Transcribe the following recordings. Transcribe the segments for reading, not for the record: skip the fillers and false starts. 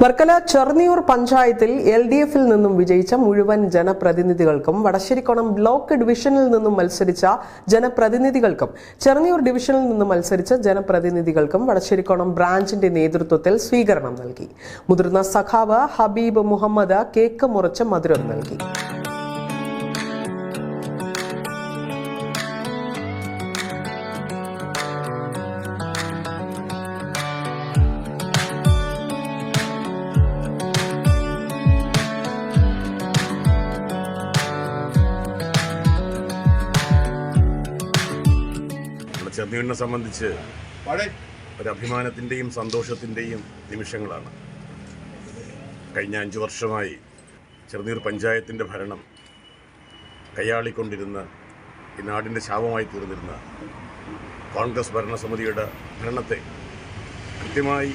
വർക്കല ചെർണിയൂർ പഞ്ചായത്തിൽ LDF-ൽ നിന്നും വിജയിച്ച മുഴുവൻ ജനപ്രതിനിധികൾക്കും വടശ്ശേരിക്കോണം ബ്ലോക്ക് ഡിവിഷനിൽ നിന്നും മത്സരിച്ച ജനപ്രതിനിധികൾക്കും ചെർണിയൂർ ഡിവിഷനിൽ നിന്നും മത്സരിച്ച ജനപ്രതിനിധികൾക്കും വടശ്ശേരിക്കോണം ബ്രാഞ്ചിന്റെ നേതൃത്വത്തിൽ സ്വീകരണം നൽകി. മുതിർന്ന സഖാവ് ഹബീബ് മുഹമ്മദ് കേക്ക് മുറിച്ച് മധുരം നൽകി. ചെർണിയൂരിനെ സംബന്ധിച്ച് ഒരു അഭിമാനത്തിൻ്റെയും സന്തോഷത്തിൻ്റെയും നിമിഷങ്ങളാണ്. കഴിഞ്ഞ 5 വർഷമായി ചെർണിയൂർ പഞ്ചായത്തിൻ്റെ ഭരണം കൈയാളിക്കൊണ്ടിരുന്ന ഈ നാടിൻ്റെ ശാപമായി തീർന്നിരുന്ന കോൺഗ്രസ് ഭരണസമിതിയുടെ ഭരണത്തെ കൃത്യമായി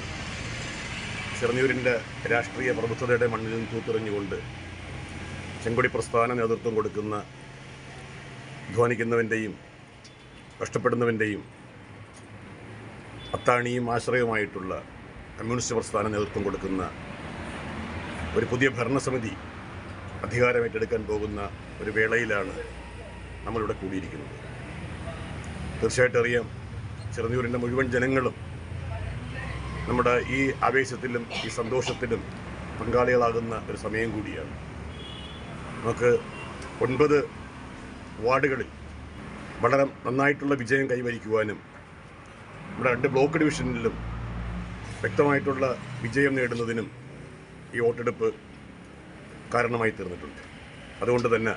ചെർണിയൂരിൻ്റെ രാഷ്ട്രീയ പ്രബുദ്ധതയുടെ മണ്ണിൽ നിന്ന് തൂത്തെറിഞ്ഞുകൊണ്ട് ചെങ്കൊടി പ്രസ്ഥാന നേതൃത്വം കൊടുക്കുന്ന അധ്വാനിക്കുന്നവൻ്റെയും കഷ്ടപ്പെടുന്നവൻ്റെയും അത്താണിയും ആശ്രയവുമായിട്ടുള്ള കമ്മ്യൂണിസ്റ്റ് പ്രസ്ഥാന നേതൃത്വം കൊടുക്കുന്ന ഒരു പുതിയ ഭരണസമിതി അധികാരം ഏറ്റെടുക്കാൻ പോകുന്ന ഒരു വേളയിലാണ് നമ്മളിവിടെ കൂടിയിരിക്കുന്നത്. തീർച്ചയായിട്ടും അറിയാം, ചെറുന്നൂരിൻ്റെ മുഴുവൻ ജനങ്ങളും നമ്മുടെ ഈ ആവേശത്തിലും ഈ സന്തോഷത്തിലും പങ്കാളികളാകുന്ന ഒരു സമയം കൂടിയാണ്. നമുക്ക് 9 വാർഡുകളിൽ വളരെ നന്നായിട്ടുള്ള വിജയം കൈവരിക്കുവാനും നമ്മുടെ 2 ബ്ലോക്ക് ഡിവിഷനിലും വ്യക്തമായിട്ടുള്ള വിജയം നേടുന്നതിനും ഈ വോട്ടെടുപ്പ് കാരണമായി തീർന്നിട്ടുണ്ട്. അതുകൊണ്ട് തന്നെ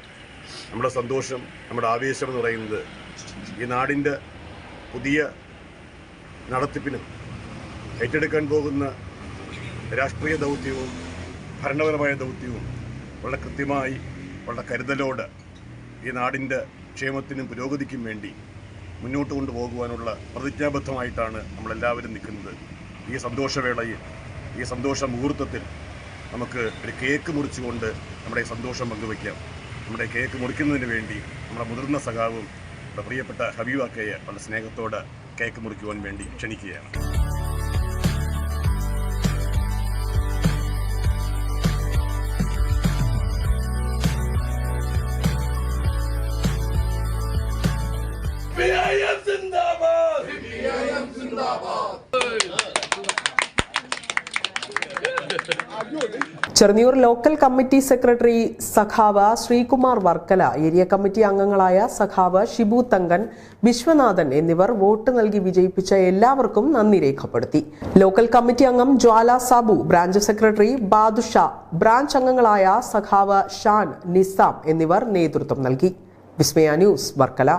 നമ്മുടെ സന്തോഷം, നമ്മുടെ ആവേശം എന്ന് പറയുന്നത് ഈ നാടിൻ്റെ പുതിയ നടത്തിപ്പിനും ഏറ്റെടുക്കാൻ പോകുന്ന രാഷ്ട്രീയ ദൗത്യവും ഭരണപരമായ ദൗത്യവും വളരെ കൃത്യമായി, വളരെ കരുതലോടെ ഈ നാടിൻ്റെ ക്ഷേമത്തിനും പുരോഗതിക്കും വേണ്ടി മുന്നോട്ട് കൊണ്ടുപോകുവാനുള്ള പ്രതിജ്ഞാബദ്ധമായിട്ടാണ് നമ്മളെല്ലാവരും നിൽക്കുന്നത്. ഈ സന്തോഷവേളയിൽ, ഈ സന്തോഷ മുഹൂർത്തത്തിൽ നമുക്ക് ഒരു കേക്ക് മുറിച്ചുകൊണ്ട് നമ്മുടെ സന്തോഷം പങ്കുവയ്ക്കാം. നമ്മുടെ കേക്ക് മുറിക്കുന്നതിന് വേണ്ടി നമ്മുടെ മുതിർന്ന സഖാവും നമ്മുടെ പ്രിയപ്പെട്ട ഹബീബാക്കയെ വളരെ സ്നേഹത്തോടെ കേക്ക് മുറിക്കുവാൻ വേണ്ടി ക്ഷണിക്കുകയാണ്. ചെർണിയൂർ ലോക്കൽ കമ്മിറ്റി സെക്രട്ടറി സഖാവ് ശ്രീകുമാർ വർക്കല, ഏരിയ കമ്മിറ്റി അംഗങ്ങളായ സഖാവ് ഷിബു തങ്കൻ, വിശ്വനാഥൻ എന്നിവർ വോട്ട് നൽകി വിജയിപ്പിച്ച എല്ലാവർക്കും നന്ദി രേഖപ്പെടുത്തി. ലോക്കൽ കമ്മിറ്റി അംഗം Jwala Sabu, branch secretary Badusha, branch അംഗങ്ങളായ സഖാവ് ഷാൻ, നിസാം എന്നിവർ നേതൃത്വം നൽകി. വിസ്മയ ന്യൂസ്, വർക്കല.